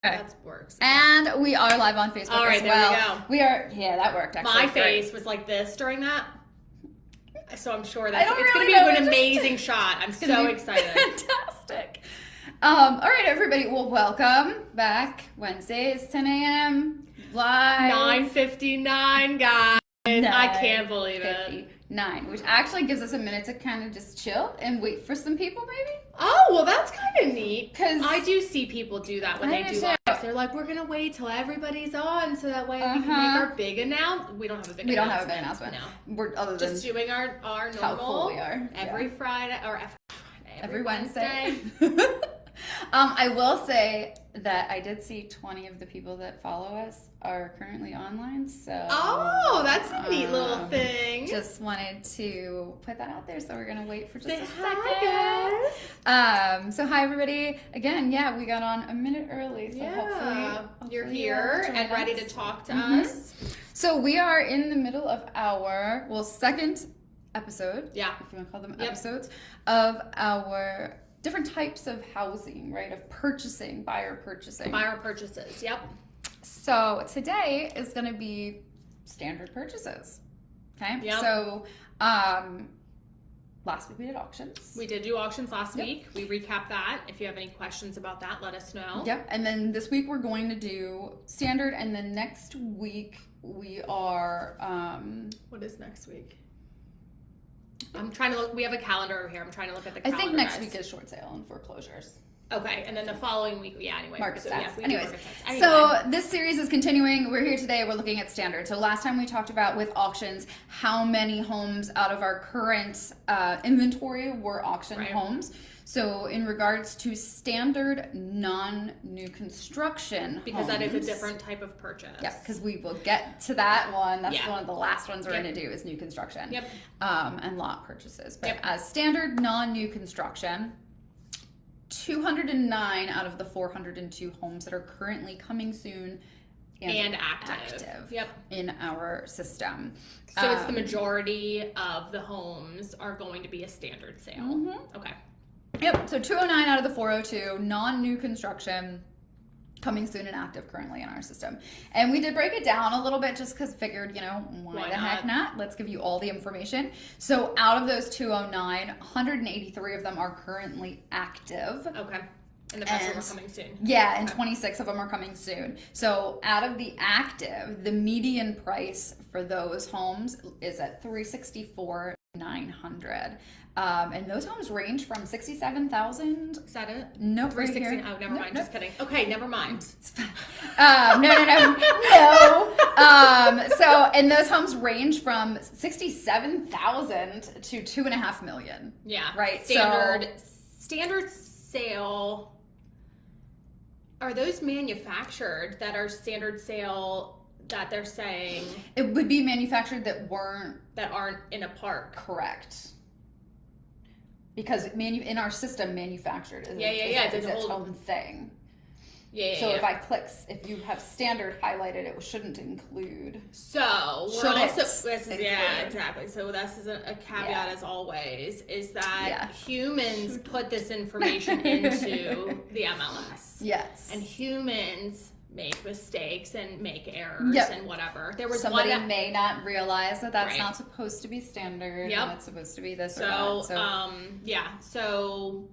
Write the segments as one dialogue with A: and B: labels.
A: Okay.
B: That works.
A: And we are live on Facebook
B: All right,
A: as well.
B: there we go.
A: We are, yeah, that worked actually.
B: My face was like this during that. So I'm sure it's
A: really
B: going to be an amazing shot. I'm so excited.
A: Fantastic. All right, everybody. Well, welcome back. Wednesdays, 10 a.m. live.
B: 9:59, guys. I can't believe it.
A: 9, which actually gives us a minute to kind of just chill and wait for some people, maybe.
B: Oh, well, that's kind of neat.
A: Because
B: I do see people do that when they do lives. They're like, we're going to wait till everybody's on so that way we can make our big announcement. We don't have a big announcement.
A: We don't have a big announcement.
B: No.
A: We're other than
B: just doing our normal.
A: How cool we are.
B: Every Friday or every Wednesday.
A: I will say that I did see 20 of the people that follow us are currently online, so
B: that's a neat little thing.
A: Just wanted to put that out there, so we're gonna wait for just a second.
B: Hi, guys.
A: So hi everybody. Again, yeah, we got on a minute early, so hopefully
B: you're here and ready to talk to us.
A: So we are in the middle of our second episode.
B: Yeah,
A: if you want to call them episodes of our different types of housing, right? Of purchasing, buyer purchasing.
B: Buyer purchases, yep.
A: So today is going to be standard purchases. Okay?
B: Yep.
A: So last week we did auctions.
B: We did do auctions last week. We recapped that. If you have any questions about that, let us know.
A: Yep. And then this week we're going to do standard, and then next week we are
B: what is next week? I'm trying to look. We have a calendar over here. I'm trying to look at the calendar.
A: I think next week is short sale and foreclosures.
B: Okay, and then the following week, anyway.
A: Market stats.
B: Anyway.
A: So this series is continuing. We're here today. We're looking at standard. So last time we talked about with auctions, how many homes out of our current inventory were auction homes. So in regards to standard non-new construction
B: because that is a different type of purchase.
A: Yeah, because we will get to that one. That's one of the last ones we're going to do is new construction.
B: Yep.
A: And lot purchases. But as standard non-new construction, 209 out of the 402 homes that are currently coming soon and active in our system.
B: So it's the majority of the homes are going to be a standard sale.
A: Mm-hmm.
B: Okay.
A: Yep. So 209 out of the 402 non-new construction coming soon and active currently in our system. And we did break it down a little bit just because figured, why the heck not? Let's give you all the information. So out of those 209, 183 of them are currently active.
B: Okay. And the rest of them are coming soon.
A: Yeah, and 26 of them are coming soon. So out of the active, the median price for those homes is at $364,900. And those homes range from $67,000.
B: Is that it?
A: Nope.
B: 360. Oh, never mind. Just kidding. Okay, never mind.
A: No. And those homes range from $67,000 to $2.5 million.
B: Yeah.
A: Right.
B: Standard sale. Are those manufactured that are standard sale that they're saying?
A: It would be manufactured that
B: aren't in a park.
A: Correct. Because in our system, manufactured is its own thing. So if you have standard highlighted, it shouldn't include.
B: So exactly. So this is a caveat as always, is that humans put this information into the MLS.
A: Yes.
B: And humans make mistakes and make errors and whatever. There was
A: somebody may not realize that that's not supposed to be standard.
B: Yep.
A: And it's supposed to be this or that.
B: So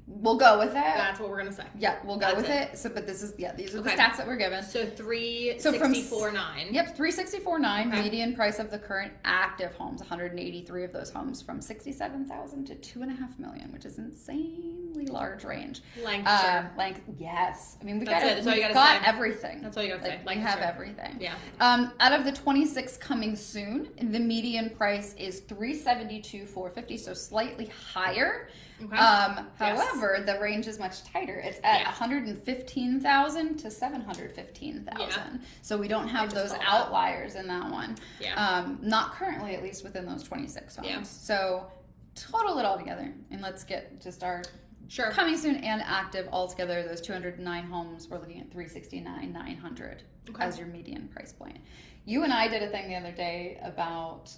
A: we'll go with it.
B: That's what we're gonna say.
A: Yeah, we'll go with it. So, but these are the stats that we're given.
B: So 364.9.
A: Yep, 364.9. Median price of the current active homes. 183 of those homes from $67,000 to $2.5 million, which is insanely large range.
B: Lancaster.
A: Yes. I mean, we've got everything.
B: That's all you gotta say.
A: We have everything.
B: Yeah.
A: Out of the 26 coming soon, the median price is $372,450, so slightly higher.
B: Okay.
A: However, the range is much tighter. It's at $115,000 to $715,000.
B: Yeah.
A: So we don't have those outliers in that one.
B: Yeah.
A: Not currently, at least within those 26 homes.
B: Yeah.
A: So total it all together, and let's get just our coming soon and active all together. Those 209 homes, we're looking at $369,900 as your median price point. You and I did a thing the other day about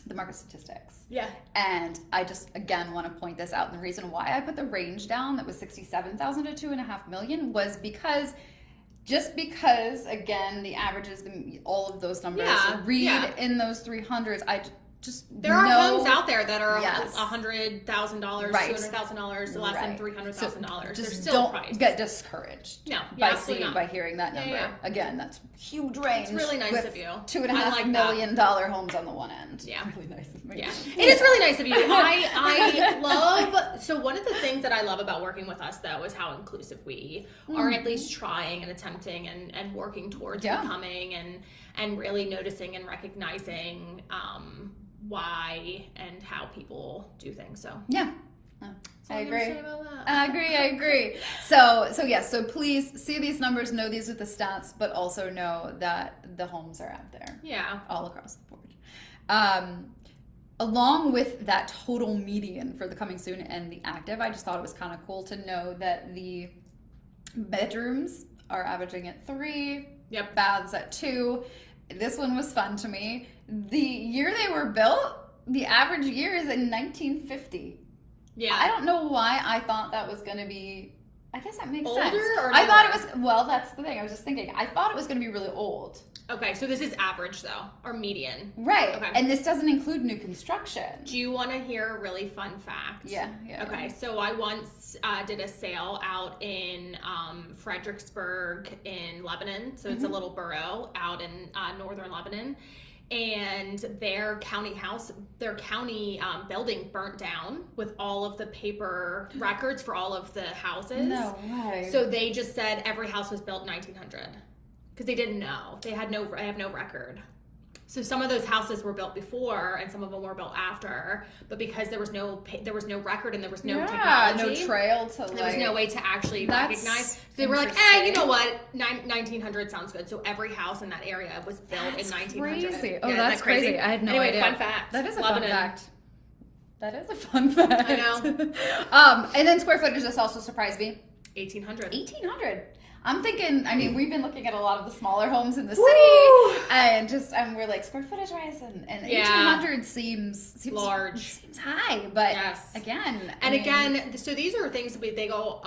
A: the market statistics.
B: Yeah.
A: And I just, again, want to point this out. And the reason why I put the range down that was 67,000 to 2.5 million was because again, the averages, all of those numbers read in those 300s.
B: There are homes out there that are $100,000, $200,000, less than $300,000.
A: Just
B: still
A: don't
B: priced.
A: get discouraged by hearing that number.
B: Yeah.
A: Again, that's huge range.
B: It's really nice of you.
A: $2.5 million homes on the one end.
B: Yeah,
A: really nice of me.
B: Yeah, it is really nice of you. I love. So one of the things that I love about working with us, though, is how inclusive we are. At least trying and attempting and working towards becoming and really noticing and recognizing why and how people do things. So
A: I agree. So please see these numbers, know these are the stats, but also know that the homes are out there.
B: Yeah.
A: All across the board. Along with that total median for the coming soon and the active, I just thought it was kind of cool to know that the bedrooms are averaging at 3, baths at 2. This one was fun to me. The year they were built, the average year is in 1950. Yeah. I don't know why I thought that was going to be, I guess that makes sense.
B: Or
A: I thought it was, well, that's the thing. I was just thinking, I thought it was going to be really old.
B: Okay, so this is average, though, or median.
A: Right. Okay. And this doesn't include new construction.
B: Do you want to hear a really fun fact?
A: Yeah.
B: Okay, so I once did a sale out in Fredericksburg in Lebanon. So it's a little borough out in northern Lebanon. And their county building burnt down with all of the paper records for all of the houses.
A: No way.
B: So they just said every house was built in 1900 because they didn't know. They have no record. So some of those houses were built before and some of them were built after, but because there was no record and there was no technology,
A: no trail to
B: there was no way to actually recognize. So they were like, you know what, 1900 sounds good. So every house in that area was built in 1900.
A: Crazy. Oh, that's crazy. I had no idea.
B: Fun fact.
A: That is a fun fact. That is a fun fact.
B: I know.
A: And then square footage, this also surprised me.
B: 1800.
A: I'm thinking, we've been looking at a lot of the smaller homes in the city, and we're like, square footage wise, and 1800 seems
B: large.
A: Seems high, but again,
B: so these are things that they go,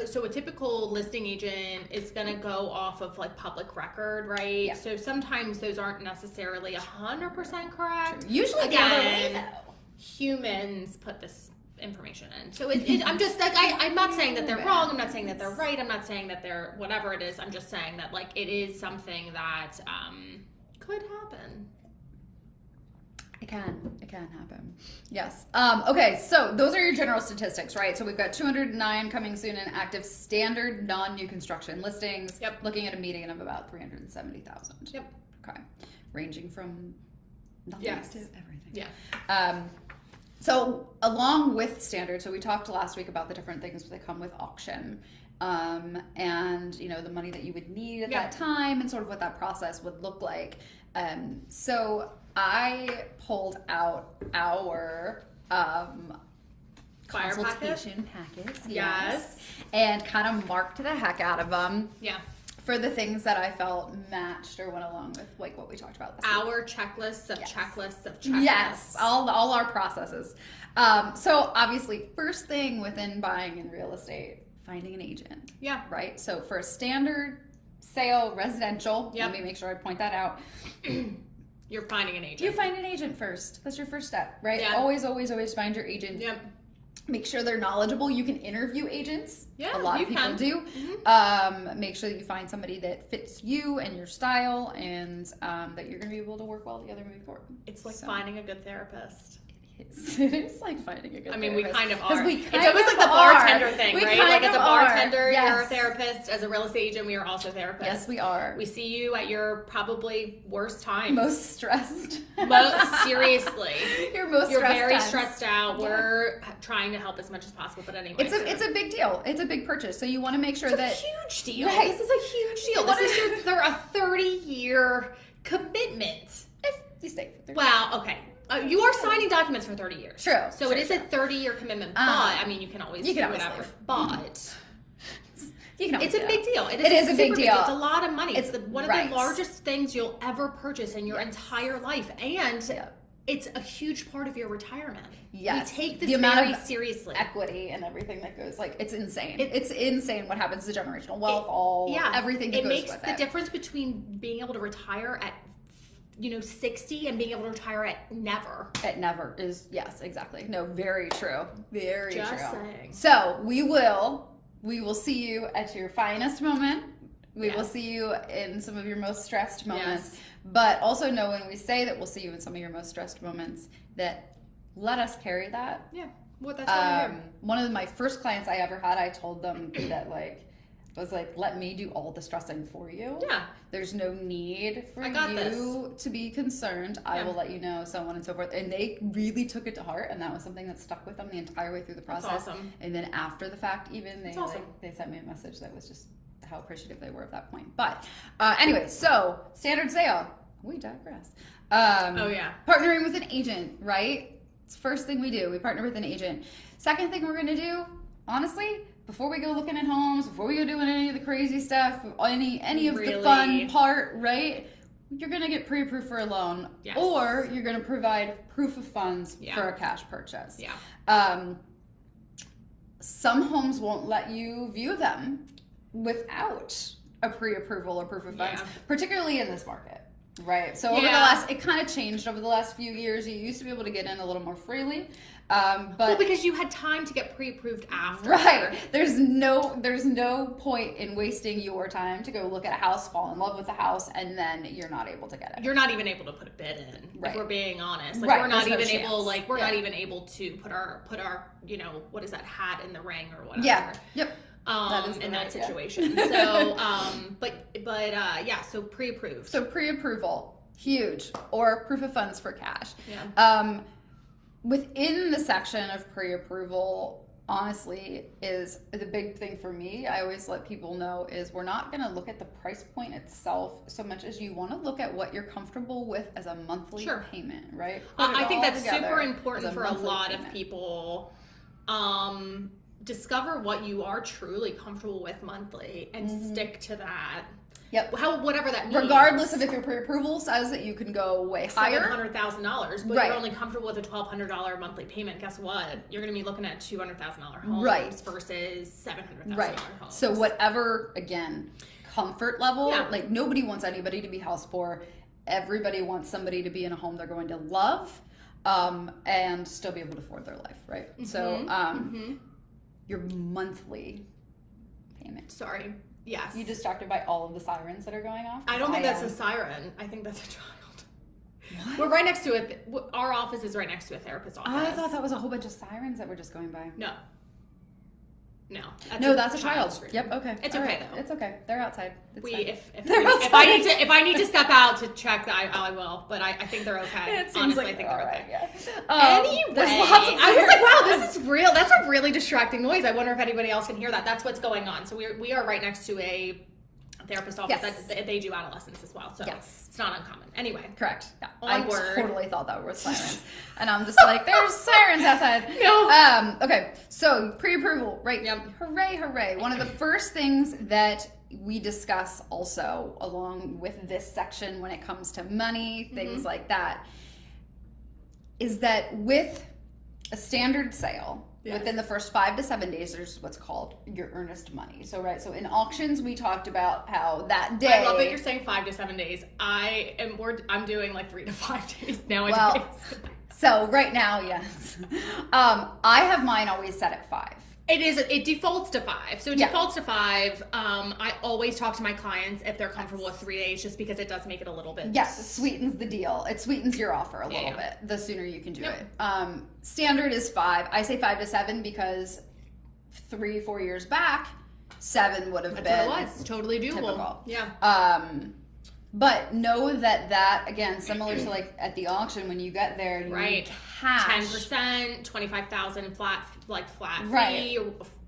B: so a typical listing agent is going to go off of like public record, right? Yeah. So sometimes those aren't necessarily 100% correct.
A: True. Usually the other way, though.
B: Humans put this information in. So I'm just like, I'm not saying that they're wrong. I'm not saying that they're right. I'm not saying that they're whatever it is. I'm just saying that like it is something that could happen.
A: It can happen. Yes. Okay, so those are your general statistics, right? So we've got 209 coming soon in active standard non-new construction listings.
B: Yep.
A: Looking at a median of about 370,000.
B: Yep.
A: Okay. Ranging from nothing to everything.
B: Yeah.
A: So along with standard, so we talked last week about the different things that come with auction, and the money that you would need at that time, and sort of what that process would look like. So I pulled out our consultation packets, and kind of marked the heck out of them.
B: Yeah.
A: For the things that I felt matched or went along with, like what we talked about this week.
B: Our checklists of checklists of checklists.
A: Yes, all our processes. So obviously, first thing within buying in real estate, finding an agent.
B: Yeah.
A: Right? So for a standard sale, residential, let me make sure I point that out.
B: You're finding an agent.
A: You find an agent first. That's your first step, right?
B: Yeah.
A: Always find your agent.
B: Yep.
A: Make sure they're knowledgeable. You can interview agents.
B: Yeah,
A: a lot of people do. Mm-hmm. Make sure that you find somebody that fits you and your style, and that you're going to be able to work well together moving forward.
B: It's like finding a good therapist.
A: It is like finding a good therapist.
B: We kind of are. It's almost like the bartender thing, right? Like as a bartender, you're a therapist. As a real estate agent, we are also therapists.
A: Yes, we are.
B: We see you at your probably worst times.
A: Most stressed.
B: Seriously.
A: You're
B: very stressed out. Yeah. We're trying to help as much as possible, but anyway.
A: It's a big deal. It's a big purchase. So you want to make sure that...
B: It's a huge deal. Right. This is a huge deal. This is a 30-year commitment.
A: If you stay for 30
B: Wow, okay. You are signing documents for 30 years.
A: True.
B: So it is a 30-year commitment, but, you can always do whatever. But it's a big deal. It is a big deal. It's a lot of money. It's one of the largest things you'll ever purchase in your entire life. And it's a huge part of your retirement.
A: Yes.
B: We take this
A: the amount
B: very
A: of
B: seriously.
A: Equity and everything that goes, like, it's insane. It's insane what happens to generational wealth, everything that goes with it.
B: It makes the difference between being able to retire at 60 and being able to retire at never.
A: At never is, yes, exactly. No, very true. Very
B: Just
A: true.
B: saying.
A: So we will see you at your finest moment. We will see you in some of your most stressed moments. Yes. But also know when we say that we'll see you in some of your most stressed moments, that let us carry that.
B: Yeah. Well, that's what
A: one of my first clients I ever had, I told them that, like, I was like, let me do all the stressing for you.
B: Yeah.
A: There's no need for you to be concerned. I will let you know, so on and so forth. And they really took it to heart, and that was something that stuck with them the entire way through the process.
B: That's awesome.
A: And then after the fact, even they sent me a message that was just how appreciative they were at that point. But anyway, so standard sale. We digress. Partnering with an agent, right? It's the first thing we do. We partner with an agent. Second thing we're going to do, honestly, before we go looking at homes, before we go doing any of the crazy stuff, any of the fun part, right? You're going to get pre-approved for a loan, or you're going to provide proof of funds for a cash purchase. Yeah. Some homes won't let you view them without a pre-approval or proof of funds, particularly in this market. Right. So over it kind of changed over the last few years. You used to be able to get in a little more freely. But
B: because you had time to get pre-approved after.
A: Right. There's no point in wasting your time to go look at a house, fall in love with the house, and then you're not able to get it.
B: You're not even able to put a bid in, if we're being honest. Like,
A: right.
B: we're not even able, like, we're not even able to put our what is that, hat in the ring or whatever.
A: Yeah. Yep.
B: In that situation. So, so pre-approved.
A: So pre-approval, huge, or proof of funds for cash.
B: Yeah.
A: Within the section of pre-approval, honestly, is the big thing for me. I always let people know is we're not going to look at the price point itself so much as you want to look at what you're comfortable with as a monthly payment, right?
B: I think that's super important for a lot of people. Discover what you are truly comfortable with monthly and stick to that.
A: Yep.
B: Whatever that means.
A: Regardless of if your pre-approval says that you can go way higher.
B: $700,000, but you're only comfortable with a $1,200 monthly payment. Guess what? You're going to be looking at $200,000 homes versus $700,000 homes.
A: So whatever, again, comfort level. Like, nobody wants anybody to be house poor. Everybody wants somebody to be in a home they're going to love, and still be able to afford their life, right? Mm-hmm. So, your monthly payment.
B: Sorry. Yes.
A: You distracted by all of the sirens that are going off?
B: I don't think that's a siren. I think that's a child.
A: What?
B: We're right next to it. Our office is right next to a therapist's office.
A: I thought that was a whole bunch of sirens that were just going by.
B: No.
A: That's a child. Scream. Yep. Okay.
B: It's okay though.
A: It's okay. They're outside.
B: If I need to step out to check, I will. But I think they're okay.
A: It seems
B: Honestly,
A: like
B: I think they're okay.
A: Anyway,
B: I was like, wow, this is real. That's a really distracting noise. I wonder if anybody else can hear that. That's what's going on. So we are right next to a therapist office. That they do adolescents as well. So it's not uncommon. Anyway.
A: Correct. Yeah.
B: Onward.
A: I totally thought that were sirens. And I'm just like, there's sirens outside.
B: No.
A: Okay. So pre-approval, right?
B: Yep.
A: Hooray, hooray. One of the first things that we discuss also along with this section when it comes to money, things like that, is that with a standard sale, within the first 5 to 7 days, there's what's called your earnest money. So, so in auctions, we talked about how that day.
B: I love that you're saying 5 to 7 days. I'm doing like 3 to 5 days nowadays. Well,
A: so right now, yes. I have mine always set at 5.
B: It defaults to 5. So it defaults to 5. I always talk to my clients if they're comfortable with 3 days, just because it does make it a little bit.
A: Yes, it sweetens the deal. It sweetens your offer a little bit. The sooner you can do it. Standard is 5. I say 5 to 7 because 3-4 years back, 7 would have been.
B: That's what it was. Totally doable.
A: Typical.
B: Yeah.
A: But know that again, similar to like at the auction, when you get there, you need cash.
B: 10%, $25,000 flat fee,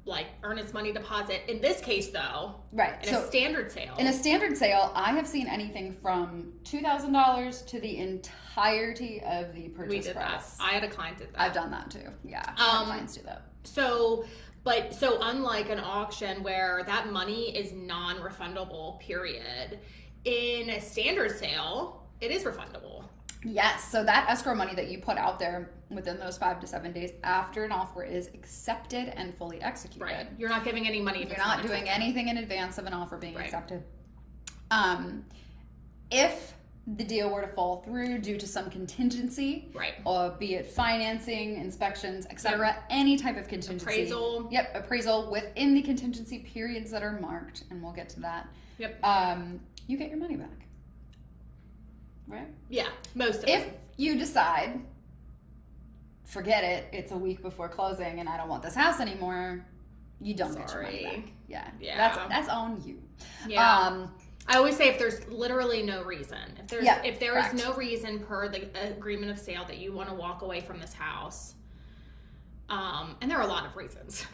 B: like earnest money deposit. In this case, though, in a standard sale, I have seen anything from $2,000 to the entirety of the purchase We did
A: price.
B: that. I had a client did that.
A: I've done that too. Yeah, clients do that.
B: So unlike an auction where that money is non-refundable, period. In a standard sale, it is refundable.
A: Yes, so that escrow money that you put out there within those 5 to 7 days after an offer is accepted and fully executed.
B: Right. You're not giving any money.
A: You're not doing anything in advance of an offer being accepted. If the deal were to fall through due to some contingency, or be it financing, inspections, etc., any type of contingency. Appraisal within the contingency periods that are marked, and we'll get to that. You get your money back. Right?
B: Yeah, most of it.
A: If you decide, forget it, it's a week before closing and I don't want this house anymore, you don't get your money back. Yeah. That's on you.
B: Yeah. I always say if there's literally no reason, if there is no reason per the agreement of sale that you want to walk away from this house, and there are a lot of reasons,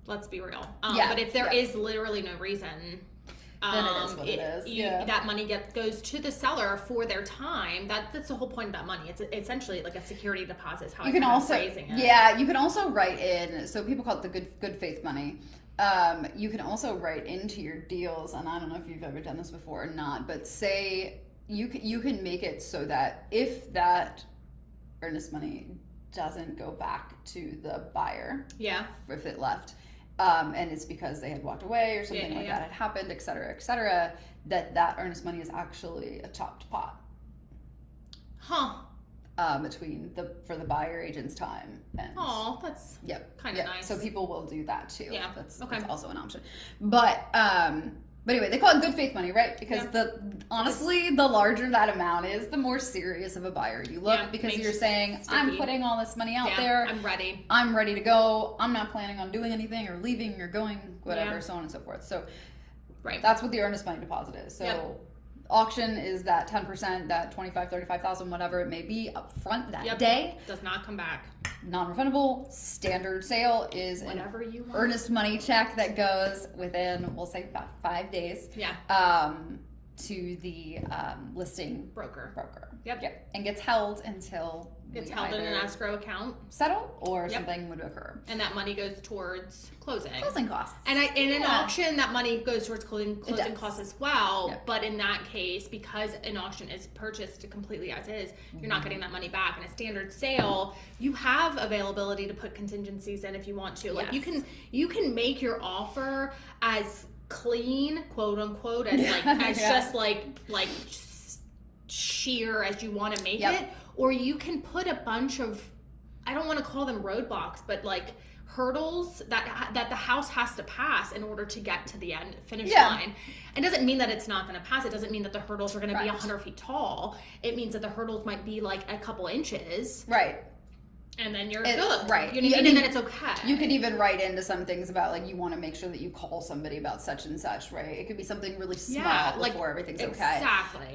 B: let's be real. But if there is literally no reason,
A: then it is what it is.
B: That money goes to the seller for their time. That's the whole point about money. It's essentially like a security deposit. Is how you can also phrasing it.
A: Yeah, you can also write in. So people call it the good faith money. You can also write into your deals, and I don't know if you've ever done this before or not, but say you can make it so that if that earnest money doesn't go back to the buyer, if it left. And it's because they had walked away or something that had happened, et cetera, that earnest money is actually a chopped pot. For the buyer agent's time. And
B: that's kind of nice.
A: So people will do that too. Yeah, that's also an option. But anyway, they call it good faith money, right? Because honestly, the larger that amount is, the more serious of a buyer you look, because you're saying, I'm putting all this money out there. I'm ready to go. I'm not planning on doing anything or leaving or going, whatever, so on and so forth. So that's what the earnest money deposit is. So auction is that 10%, that $25,000, $35,000, whatever it may be, up front that day.
B: Does not come back.
A: Non-refundable. Standard sale is
B: whatever you want.
A: Earnest money check that goes within, we'll say, about 5 days. To the listing broker. And gets held until
B: it's held in an escrow account,
A: settle, or something would occur,
B: and that money goes towards closing
A: costs.
B: And in an auction, that money goes towards closing costs as well. But in that case, because an auction is purchased completely as is, you're not getting that money back. In a standard sale, you have availability to put contingencies in if you want to. Like you can make your offer as clean, quote unquote, as just like sheer as you want to make it, or you can put a bunch of, I don't want to call them roadblocks, but like hurdles that the house has to pass in order to get to the finish line. It doesn't mean that it's not going to pass. It doesn't mean that the hurdles are going to be 100 feet tall. It means that the hurdles might be like a couple inches. And then you're good. And then it's okay.
A: You could even write into some things about, like, you want to make sure that you call somebody about such and such, right? It could be something really small before everything's okay.
B: Exactly.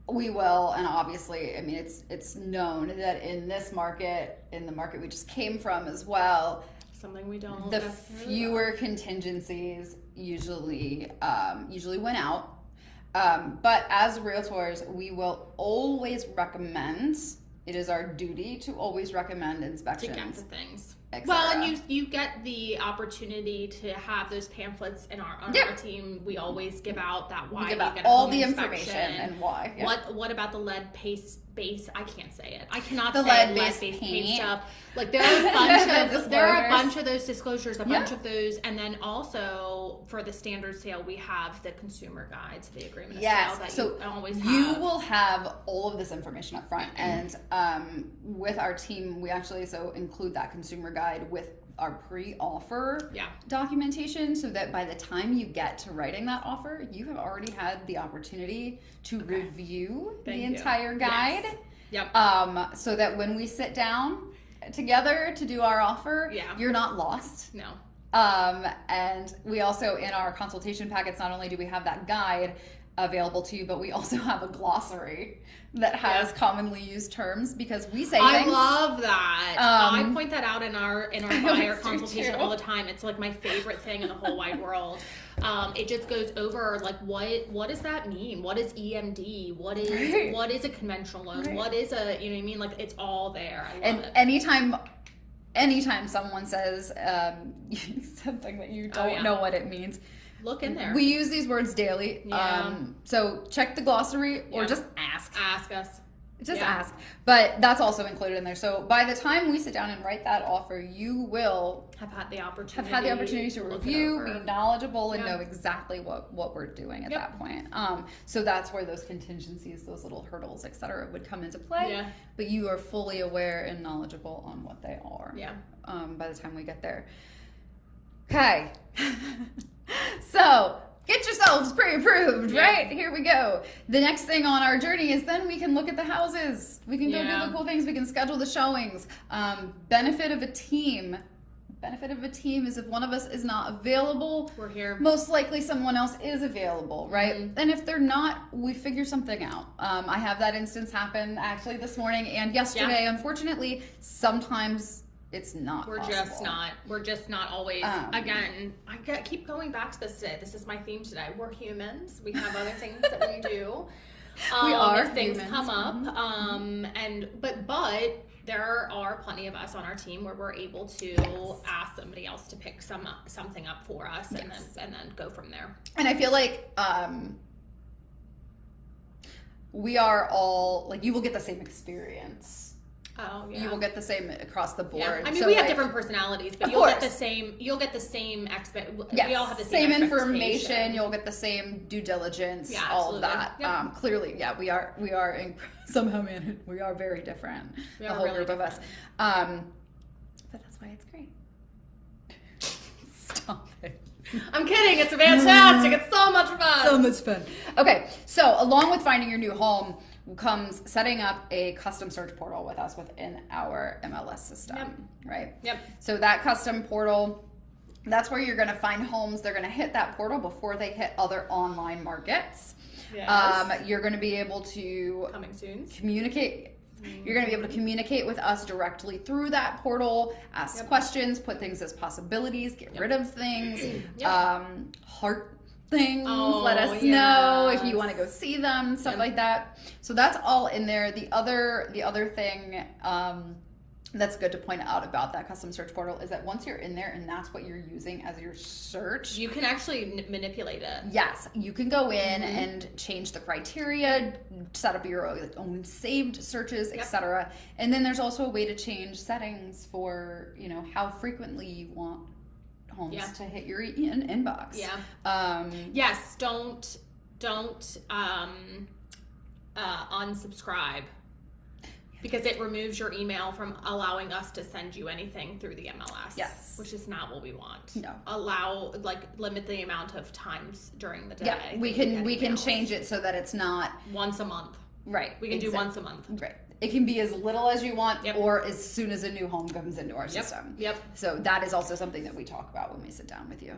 A: We will, and obviously, I mean, it's known that in this market, in the market we just came from as well,
B: something we don't.
A: The fewer contingencies usually win out. But as realtors, we will always recommend. It is our duty to always recommend inspections.
B: To get to things. Well, and you get the opportunity to have those pamphlets on our team. We always give out that why.
A: We give out all the information and why.
B: What about the lead paste base? I can't say it. I cannot say lead-based paint stuff. Like there are a bunch of those disclosures, a bunch of those, and then also for the standard sale, we have the consumer guide to the agreement of sale that you always have.
A: You will have all of this information up front, and with our team, we actually include that consumer guide with our pre-offer documentation, so that by the time you get to writing that offer, you have already had the opportunity to review the entire guide. So that when we sit down together to do our offer, you're not lost.
B: No.
A: And we also, in our consultation packets, not only do we have that guide available to you, but we also have a glossary that has commonly used terms, because we say
B: I love that. I point that out in our buyer consultation all the time. It's like my favorite thing in the whole wide world. It just goes over like what does that mean? What is EMD? What is a conventional loan? What is a, you know what I mean? Like it's all there. I love it.
A: Anytime someone says something that you don't know what it means,
B: look in there.
A: We use these words daily. So check the glossary or just ask.
B: Ask us.
A: Just ask. But that's also included in there. So by the time we sit down and write that offer, you will
B: have had the opportunity
A: to review, be knowledgeable, and know exactly what we're doing at that point. So that's where those contingencies, those little hurdles, etc., would come into play.
B: Yeah.
A: But you are fully aware and knowledgeable on what they are.
B: Yeah.
A: By the time we get there. Okay. So get yourselves pre-approved, right? Here we go. The next thing on our journey is then we can look at the houses. We can go do the cool things. We can schedule the showings. Benefit of a team is if one of us is not available,
B: we're here.
A: Most likely someone else is available, right? Mm-hmm. And if they're not, we figure something out. I have that instance happen actually this morning and yesterday. Unfortunately, sometimes it's not possible.
B: We're just not always. Again, keep going back to this today. This is my theme today. We're humans. We have other things that we do.
A: We are
B: if things
A: humans.
B: come up. But there are plenty of us on our team where we're able to ask somebody else to pick something up for us and then go from there.
A: And I feel like we are all like, you will get the same experience.
B: Oh, yeah.
A: You will get the same across the board.
B: Yeah. I mean, we have different personalities, but you'll get the same. You'll get the same we all have the same
A: information. You'll get the same due diligence.
B: Yeah,
A: all of that.
B: Yep.
A: Clearly, we are somehow, man, we are very different. The whole
B: really
A: group
B: different.
A: of us. But that's why it's great. Stop it.
B: I'm kidding. It's fantastic. It's so much fun.
A: So much fun. Okay, so along with finding your new home comes setting up a custom search portal with us within our MLS system, right?
B: Yep.
A: So that custom portal, that's where you're going to find homes. They're going to hit that portal before they hit other online markets.
B: Yes.
A: You're going to be able to
B: coming soon
A: communicate. You're going to be able to communicate with us directly through that portal, ask questions, put things as possibilities, get rid of things, heart things, let us know if you want to go see them, stuff like that. So that's all in there. The other thing that's good to point out about that custom search portal is that once you're in there and that's what you're using as your search,
B: you can actually manipulate it.
A: Yes, you can go in and change the criteria, set up your own saved searches, etc. And then there's also a way to change settings for, how frequently you want homes to hit your inbox.
B: Yes, don't unsubscribe because it removes your email from allowing us to send you anything through the MLS.
A: Yes,
B: which is not what we want.
A: No,
B: limit the amount of times during the day.
A: Yeah, we can change it so that it's not
B: once a month.
A: Right,
B: we can do once a month.
A: Right. It can be as little as you want or as soon as a new home comes into our system.
B: Yep.
A: So that is also something that we talk about when we sit down with you.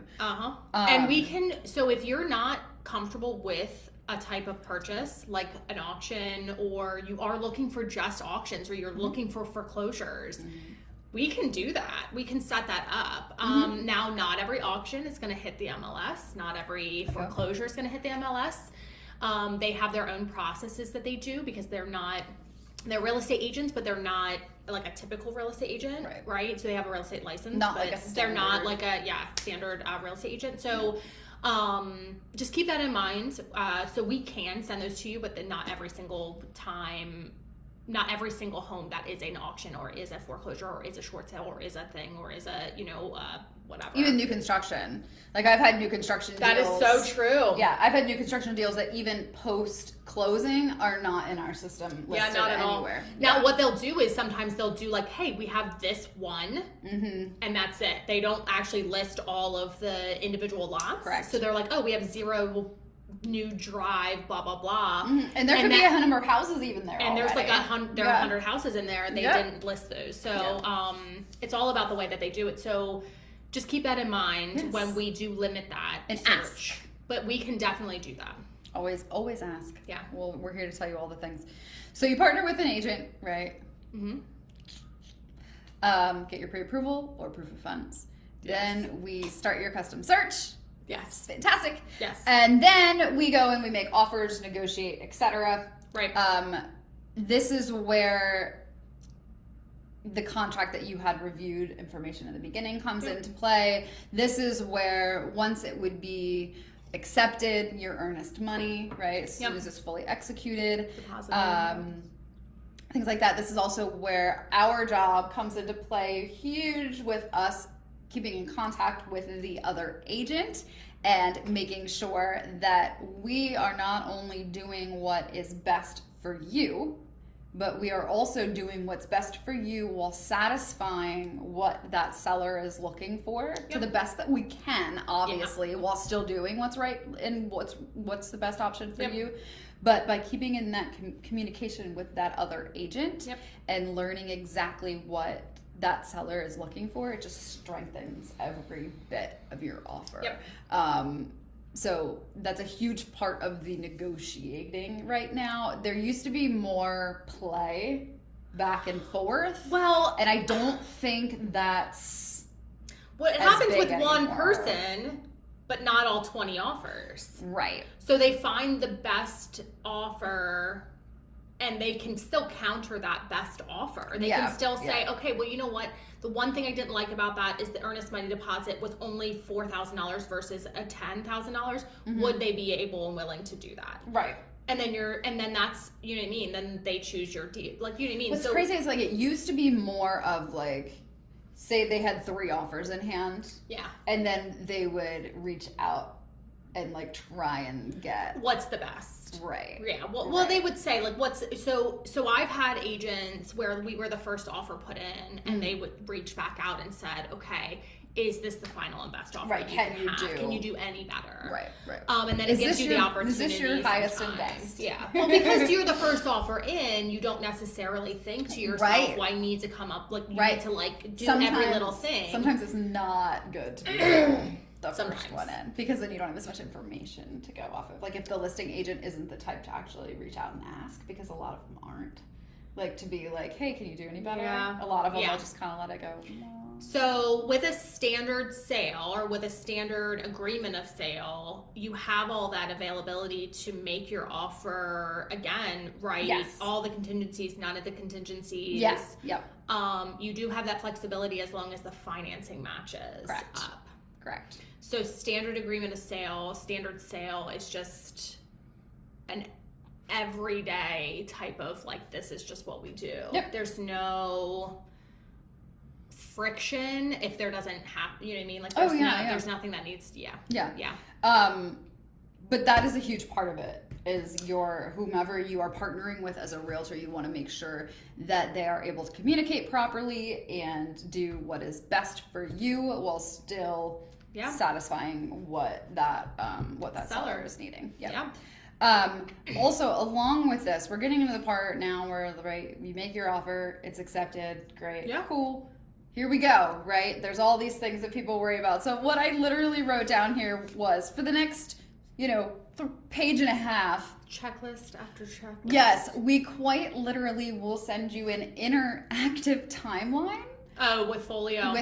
B: And we can, so if you're not comfortable with a type of purchase like an auction, or you are looking for just auctions, or you're looking for foreclosures, we can do that. We can set that up. Now, not every auction is going to hit the MLS. Not every foreclosure is going to hit the MLS. They have their own processes that they do because they're real estate agents, but they're not like a typical real estate agent, right? So they have a real estate license, they're not like a standard real estate agent. So just keep that in mind. So we can send those to you, but then not every single time, not every single home that is an auction or is a foreclosure or is a short sale or is a thing or is a whatever.
A: Even new construction. Like I've had new construction deals.
B: That is so true.
A: Yeah, I've had new construction deals that even post closing are not in our system listed
B: not at
A: anywhere.
B: All. Now what they'll do is sometimes they'll do like, hey, we have this one and that's it. They don't actually list all of the individual lots.
A: Correct.
B: So they're like, oh, we have 0 new drive, blah blah blah,
A: and there could be a number of houses even there.
B: And
A: already.
B: There's like 100 houses in there, and they didn't list those. So it's all about the way that they do it. So just keep that in mind when we do limit that
A: and
B: search.
A: Ask.
B: But we can definitely do that.
A: Always ask.
B: Yeah.
A: Well, we're here to tell you all the things. So you partner with an agent, right? Get your pre-approval or proof of funds. Yes. Then we start your custom search.
B: Yes.
A: Fantastic.
B: Yes.
A: And then we go and we make offers, negotiate, etc.
B: Right.
A: This is where the contract that you had reviewed information in the beginning comes into play. This is where once it would be accepted, your earnest money, right? As soon as it's fully executed. things like that. This is also where our job comes into play huge with us keeping in contact with the other agent and making sure that we are not only doing what is best for you, but we are also doing what's best for you while satisfying what that seller is looking for to the best that we can, obviously, while still doing what's right and what's the best option for you. But by keeping in that communication with that other agent and learning exactly what that seller is looking for, it just strengthens every bit of your offer. So that's a huge part of the negotiating right now. There used to be more play back and forth.
B: Well,
A: and I don't think that's
B: what happens with one person, but not all 20 offers.
A: Right.
B: So they find the best offer and they can still counter that best offer. They can still say, okay, well, you know what? The one thing I didn't like about that is the earnest money deposit was only $4,000 versus a $10,000. Would they be able and willing to do that?
A: Right.
B: And then that's, you know what I mean? Then they choose your deal. Like, you know what I mean?
A: What's crazy is, like, it used to be more of, like, say they had 3 offers in hand. Yeah. And then they would reach out and, like, try and get
B: what's the best.
A: Right.
B: Yeah. Well, they would say, like, so I've had agents where we were the first offer put in and they would reach back out and said, okay, is this the final and best offer?
A: Right. Can you
B: do any better?
A: Right.
B: And then it gives you the opportunity.
A: Is this your highest and best?
B: Yeah. Well, because you're the first offer in, you don't necessarily think to yourself, well, I need to come up, like, you need to, like, do every little thing.
A: Sometimes it's not good to be the first one in, because then you don't have as much information to go off of. Like, if the listing agent isn't the type to actually reach out and ask, because a lot of them aren't, like, to be like, hey, can you do any better? A lot of them will just kind of let it go. No.
B: So with a standard sale or with a standard agreement of sale, you have all that availability to make your offer again, right?
A: Yes.
B: All the contingencies, none of the contingencies.
A: Yes. Yep.
B: You do have that flexibility as long as the financing matches up.
A: Correct.
B: So standard agreement of sale, standard sale is just an everyday type of, like, this is just what we do.
A: Yep.
B: There's no friction if there doesn't happen, you know what I mean? Like, there's nothing that needs to,
A: but that is a huge part of it, is whomever you are partnering with as a realtor, you want to make sure that they are able to communicate properly and do what is best for you while still satisfying what that seller is needing. Also, along with this, we're getting into the part now where, right, you make your offer, it's accepted, great, cool. Here we go, right? There's all these things that people worry about. So what I literally wrote down here was, for the next, page and a half.
B: Checklist after checklist.
A: Yes, we quite literally will send you an interactive timeline.
B: Oh, with Folio.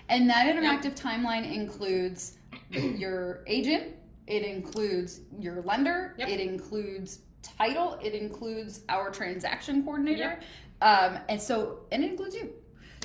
A: And that interactive timeline includes your agent. It includes your lender. It includes title. It includes our transaction coordinator. And it includes you.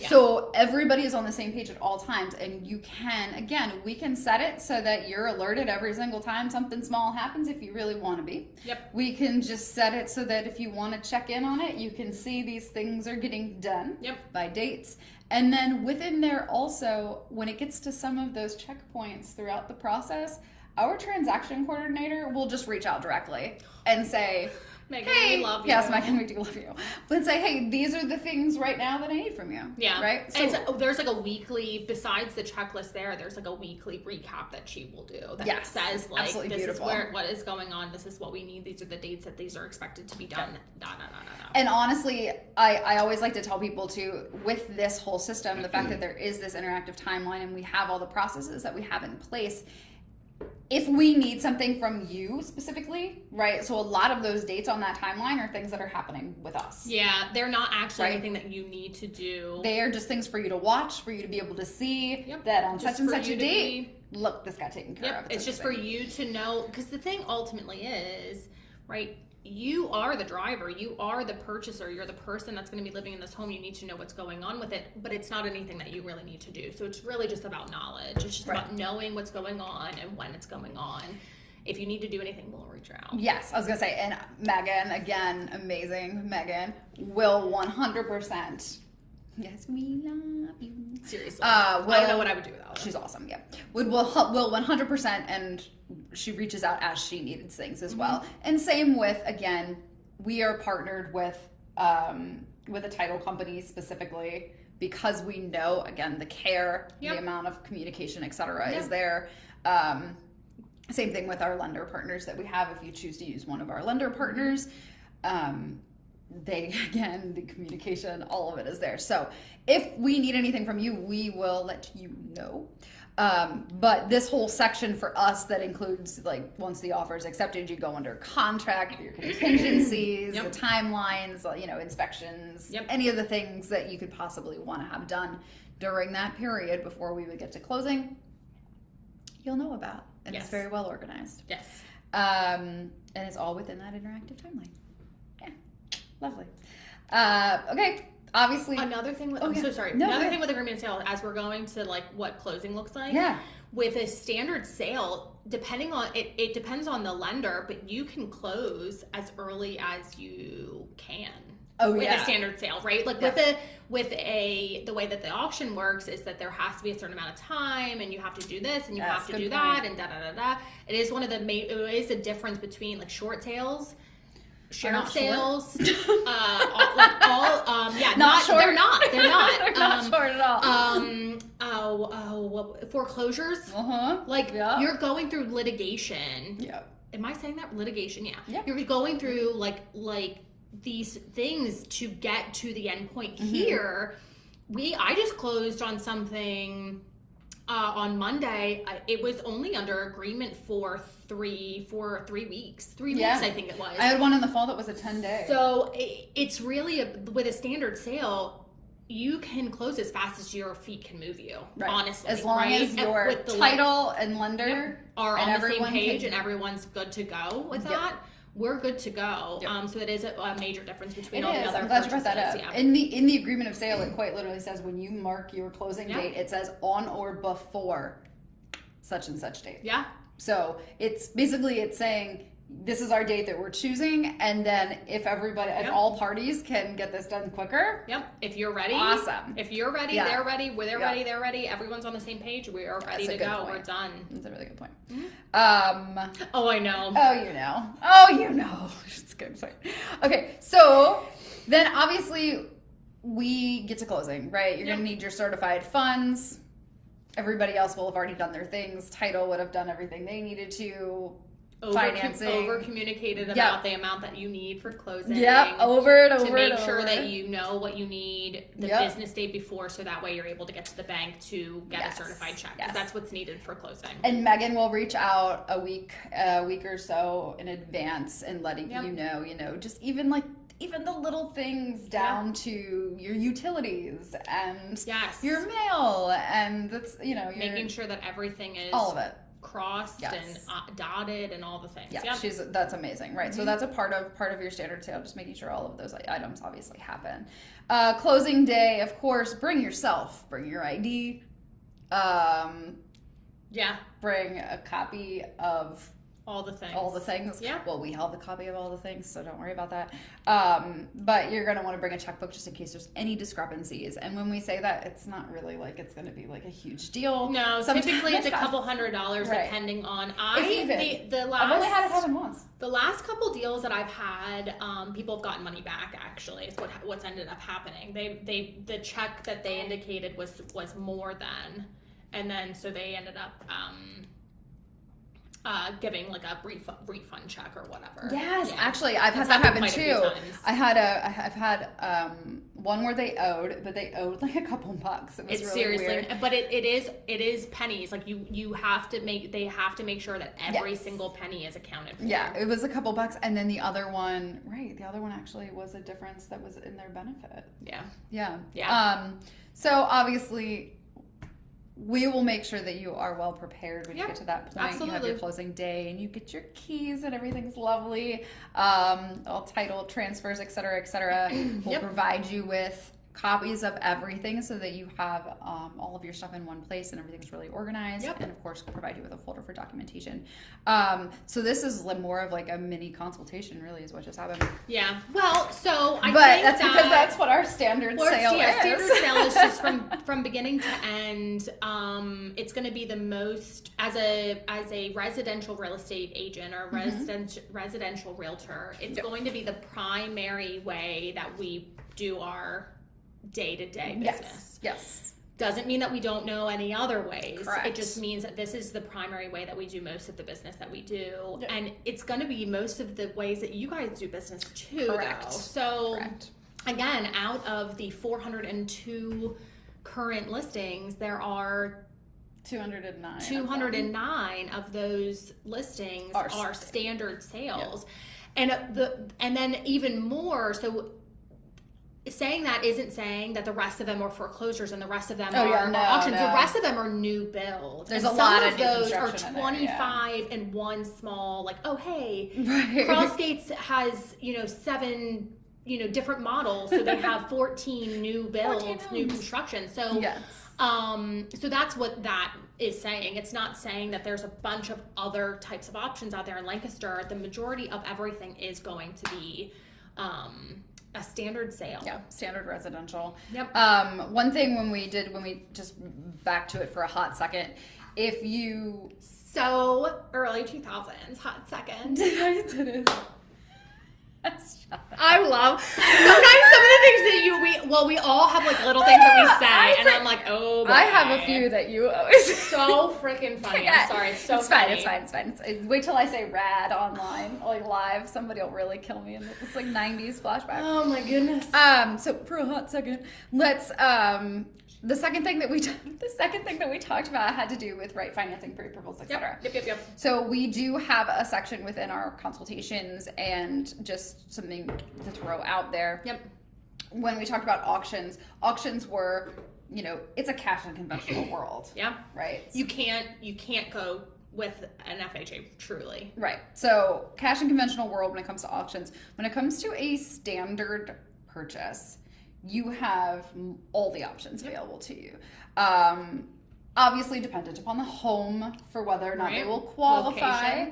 A: So everybody is on the same page at all times, and you can, again, we can set it so that you're alerted every single time something small happens if you really want to be. We can just set it so that if you want to check in on it, you can see these things are getting done by dates. And then within there also, when it gets to some of those checkpoints throughout the process, our transaction coordinator will just reach out directly and say,
B: Megan,
A: hey,
B: we love you.
A: Yes, Megan, we do love you. But say, hey, these are the things right now that I need from you.
B: Yeah.
A: Right?
B: So there's like a weekly, besides the checklist there's like a weekly recap that she will do that says, like, this is what is going on, this is what we need, these are the dates that these are expected to be done. No.
A: And honestly, I always like to tell people too, with this whole system, the fact that there is this interactive timeline and we have all the processes that we have in place, if we need something from you specifically, right? So a lot of those dates on that timeline are things that are happening with us.
B: Yeah, they're not actually anything that you need to do.
A: They are just things for you to watch, for you to be able to see that on such and such a date, look, this got taken care of.
B: It's just for you to know, because the thing ultimately is, right, you are the driver, you are the purchaser, you're the person that's going to be living in this home, you need to know what's going on with it, but it's not anything that you really need to do. So it's really just about knowledge. It's just about knowing what's going on and when it's going on. if you need to do anything, we'll reach out.
A: Yes, I was going to say, and Megan, again, amazing Megan, will 100%. Yes, we love you.
B: Seriously. I don't know what I would do without her.
A: She's awesome, yeah. Will 100%, and she reaches out as she needs things as well. And same with, again, we are partnered with a title company specifically because we know, again, the care, the amount of communication, et cetera, is there. Same thing with our lender partners that we have. If you choose to use one of our lender partners, the communication, all of it is there. So if we need anything from you, we will let you know. But this whole section for us that includes, like, once the offer is accepted, you go under contract, your contingencies, the timelines, inspections, any of the things that you could possibly want to have done during that period before we would get to closing, you'll know about. And it's very well organized.
B: Yes.
A: And it's all within that interactive timeline. Yeah. Lovely. Okay. Obviously.
B: Another thing with, Another thing with agreement sale, as we're going to, like, what closing looks like.
A: Yeah.
B: With a standard sale, depending on, it depends on the lender, but you can close as early as you can. With a standard sale, right? Like the way that the auction works is that there has to be a certain amount of time, and you have to do this, and you have to do that, and da da da da. It is one of the main. It is the difference between, like, short sales, sheriff sales, not short. They're not. They're not
A: short at
B: all. Foreclosures. Like you're going through litigation.
A: Yeah.
B: Am I saying that? Litigation. Yeah.
A: Yeah.
B: You're going through like these things to get to the end point. Here I just closed on something on Monday. It was only under agreement for 3 weeks. 3 weeks, I think it was.
A: I had one in the fall that was a 10-day.
B: So it's really with a standard sale, you can close as fast as your feet can move you, honestly.
A: As long as your title and lender
B: are on the same page and everyone's good to go with that. We're good to go. So that is a major difference between all the other.
A: I'm glad you brought that up. Yeah. In the agreement of sale, it quite literally says when you mark your closing date, it says on or before such and such date.
B: Yeah.
A: So it's saying this is our date that we're choosing, and then if all parties can get this done quicker.
B: Yep. If you're ready.
A: Awesome.
B: If you're ready, they're ready. They're ready. They're ready. Everyone's on the same page. We are ready to go. We're done.
A: That's a really good point.
B: Oh, I know.
A: Oh, you know. It's a good point. Okay, so then obviously we get to closing, right? You're going to need your certified funds. Everybody else will have already done their things. Title would have done everything they needed to. Financing.
B: Over communicated about the amount that you need for closing.
A: Yep, over
B: to make sure that you know what you need the business day before, so that way you're able to get to the bank to get a certified check. Because that's what's needed for closing.
A: And Megan will reach out a week or so in advance and letting you know, just even the little things down to your utilities and your mail, and that's you're
B: making sure that everything is
A: all of it.
B: Crossed and dotted and all the things.
A: That's amazing, right? So that's a part of your standard sale, just making sure all of those items obviously happen. Closing day, of course, bring yourself, bring your ID. Bring a copy of
B: all the things.
A: Yeah. Well, we have the copy of all the things, so don't worry about that. But you're going to want to bring a checkbook just in case there's any discrepancies. And when we say that, it's not really like it's going to be like a huge deal.
B: No, typically it's a couple $100 depending on.
A: I've only had it happen once.
B: The last couple deals that I've had, people have gotten money back. Actually, is what's ended up happening. The check that they indicated was more than, and then so they ended up. Giving like a refund check or whatever.
A: Yes, actually, I've had that happen too. I've had one where they owed like a couple bucks. It was really
B: seriously
A: weird.
B: But it is pennies. Like they have to make sure that every single penny is accounted for.
A: Yeah, it was a couple bucks, and then the other one actually was a difference that was in their benefit. Yeah. So obviously, we will make sure that you are well prepared when you get to that point.
B: Absolutely.
A: You have your closing day and you get your keys and everything's lovely. All title transfers, et cetera, et cetera. We'll provide you with copies of everything so that you have all of your stuff in one place and everything's really organized.
B: Yep.
A: And of course, provide you with a folder for documentation. So this is more of like a mini consultation, really, is what just happened.
B: Yeah. Well, so I
A: but
B: think
A: that's because that's what our standard sale is.
B: Standard sale is just from beginning to end. It's going to be the most as a residential real estate agent or residential realtor. It's going to be the primary way that we do our day-to-day business.
A: Yes.
B: Doesn't mean that we don't know any other ways.
A: Correct.
B: It just means that this is the primary way that we do most of the business that we do.
A: Yep.
B: And it's going to be most of the ways that you guys do business too.
A: Correct.
B: Though. So
A: Correct.
B: Again, out of the 402 current listings, there are 209 of those listings are standard sales. Yep. And then even more, so saying that isn't saying that the rest of them are foreclosures and the rest of them are auctions. No. The rest of them are new builds.
A: There's a lot of
B: those are 25 and one small, like, oh hey, Crossgates has 7 different models, so they have 14 new builds, new construction. So so that's what that is saying. It's not saying that there's a bunch of other types of options out there in Lancaster. The majority of everything is going to be a standard sale.
A: Yeah, standard residential.
B: Yep.
A: One thing when we just back to it for a hot second, if you
B: early 2000s, hot second.
A: I love
B: sometimes some of the things that we all have like little things that we say and I'm like, oh boy.
A: I have a few that you always
B: so freaking funny. I'm sorry, it's so funny.
A: It's fine. Wait till I say rad online, like live, somebody will really kill me in this like 90s flashback.
B: Oh my goodness.
A: So for a hot second, let's the second thing that we talked about had to do with financing, pre-approvals, etc.
B: Yep.
A: So we do have a section within our consultations, and just something to throw out there.
B: Yep.
A: When we talked about auctions were, it's a cash and conventional world.
B: Yeah.
A: Right.
B: You can't go with an FHA, truly.
A: Right. So cash and conventional world when it comes to auctions. When it comes to a standard purchase, you have all the options available to you. Obviously dependent upon the home for whether or not they will qualify,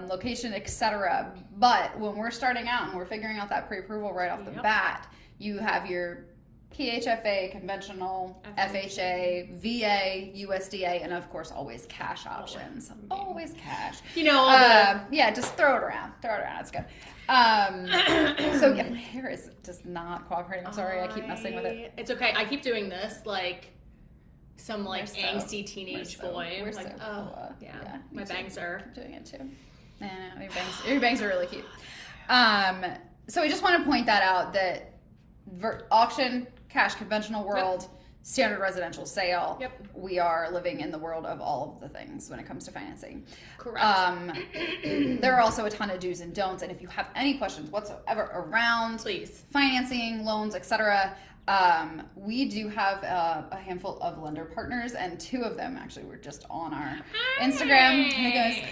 A: location, etc. But when we're starting out and we're figuring out that pre-approval right off the bat, you have your PHFA, conventional, FHA, VA, USDA, and of course always cash options. Always cash. Just throw it around. It's good. So yeah, my hair is just not cooperating. I'm sorry, I keep messing with it.
B: It's okay. I keep doing this like some angsty teenage boy.
A: We're
B: like,
A: cool.
B: Yeah. My bangs are.
A: I'm doing it too. Your bangs are really cute. So I just want to point that out that auction, cash, conventional world, standard residential sale.
B: Yep.
A: We are living in the world of all of the things when it comes to financing.
B: Correct.
A: There are also a ton of do's and don'ts, and if you have any questions whatsoever around financing, loans, etc., we do have a handful of lender partners, and 2 of them actually were just on our Instagram. Hey guys.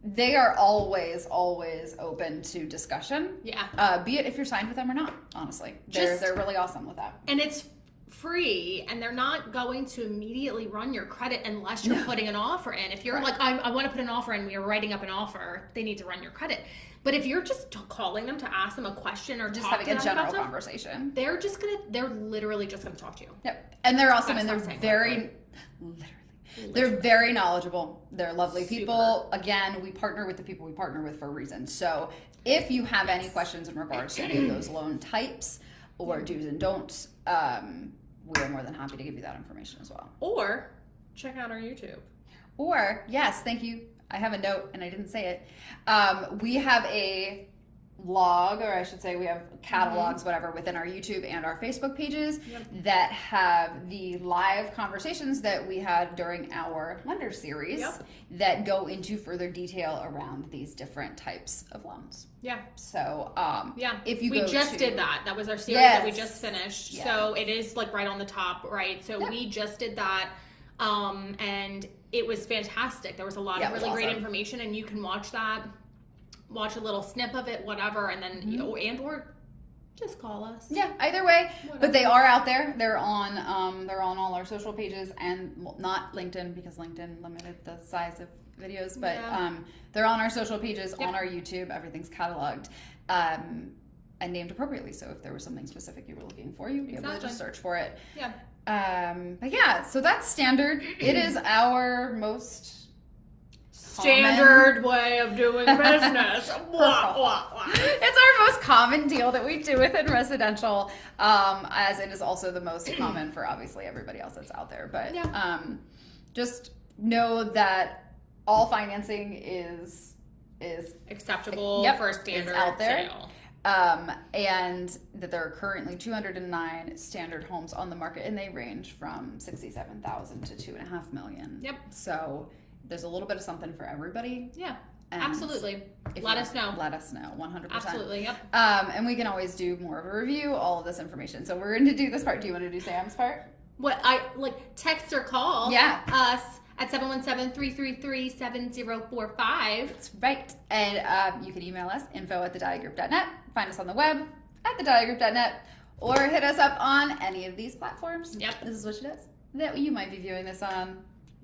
A: They are always open to discussion.
B: Yeah.
A: Be it if you're signed with them or not, honestly. They're really awesome with that.
B: And it's free, and they're not going to immediately run your credit unless you're putting an offer in. If you're like, I want to put an offer in, we are writing up an offer, they need to run your credit. But if you're just calling them to ask them a question or
A: just having a general conversation,
B: they're literally just gonna talk to you.
A: Yep. And they're awesome, and they're very knowledgeable. They're lovely people. Again, we partner with the people we partner with for a reason. So if you have any questions in regards to any of those loan types or do's and don'ts, we are more than happy to give you that information as well.
B: Or check out our YouTube.
A: Or, yes, thank you. I have a note and I didn't say it. We have a log, or I should say we have catalogs, whatever, within our YouTube and our Facebook pages that have the live conversations that we had during our lender series that go into further detail around these different types of loans.
B: Yeah.
A: So, if you
B: we did that. That was our series that we just finished. Yes. So it is right on the top, right? So we just did that. And it was fantastic. There was a lot of really great information, and you can watch a little snip of it, whatever, and then just call us.
A: Yeah, either way.
B: Whatever.
A: But they are out there. They're on all our social pages, and not LinkedIn, because LinkedIn limited the size of videos, but they're on our social pages, on our YouTube. Everything's cataloged and named appropriately. So if there was something specific you were looking for, you'd be able to just search for it.
B: Yeah.
A: But yeah, so that's standard. It is our most
B: standard way of doing business.
A: It's our most common deal that we do within residential, as it is also the most common for obviously everybody else that's out there. But just know that all financing is
B: acceptable for a standard
A: out there.
B: sale.
A: And that there are currently 209 standard homes on the market, and they range from $67,000 to $2.5 million.
B: Yep.
A: So there's a little bit of something for everybody.
B: Yeah. Absolutely. Let us know.
A: Let us know. 100%.
B: Absolutely. Yep.
A: And we can always do more of a review, all of this information. So we're going to do this part. Do you want to do Sam's part?
B: What text or call us at 717-333-7045.
A: That's right. And you can email us, info@thedahliagroup.net. Find us on the web at thedahliagroup.net, or hit us up on any of these platforms.
B: Yep.
A: This is what she does. That you might be viewing this on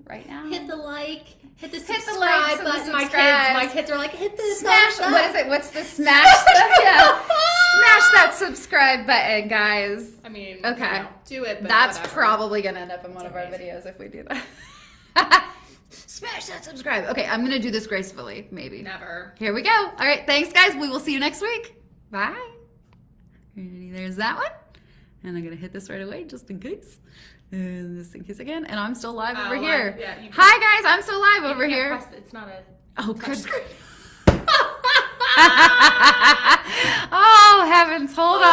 A: right now.
B: Hit the like, hit the
A: Hit
B: subscribe
A: the likes and
B: button.
A: the
B: My kids are like, hit the
A: smash.
B: thumbs up.
A: What is it? What's the smash? Smash that subscribe button, guys.
B: I mean,
A: okay,
B: do it. But
A: that's
B: whatever.
A: probably gonna end up in one of our videos if we do that. Smash that subscribe. Okay, I'm gonna do this gracefully, maybe.
B: Never.
A: Here we go. All right, thanks, guys. We will see you next week. Bye. There's that one, and I'm gonna hit this right away just in case. And just in case again. And I'm still live over here. Hi, guys. I'm still live over here.
B: It's not a.
A: Oh, good. Oh, heavens. Hold on.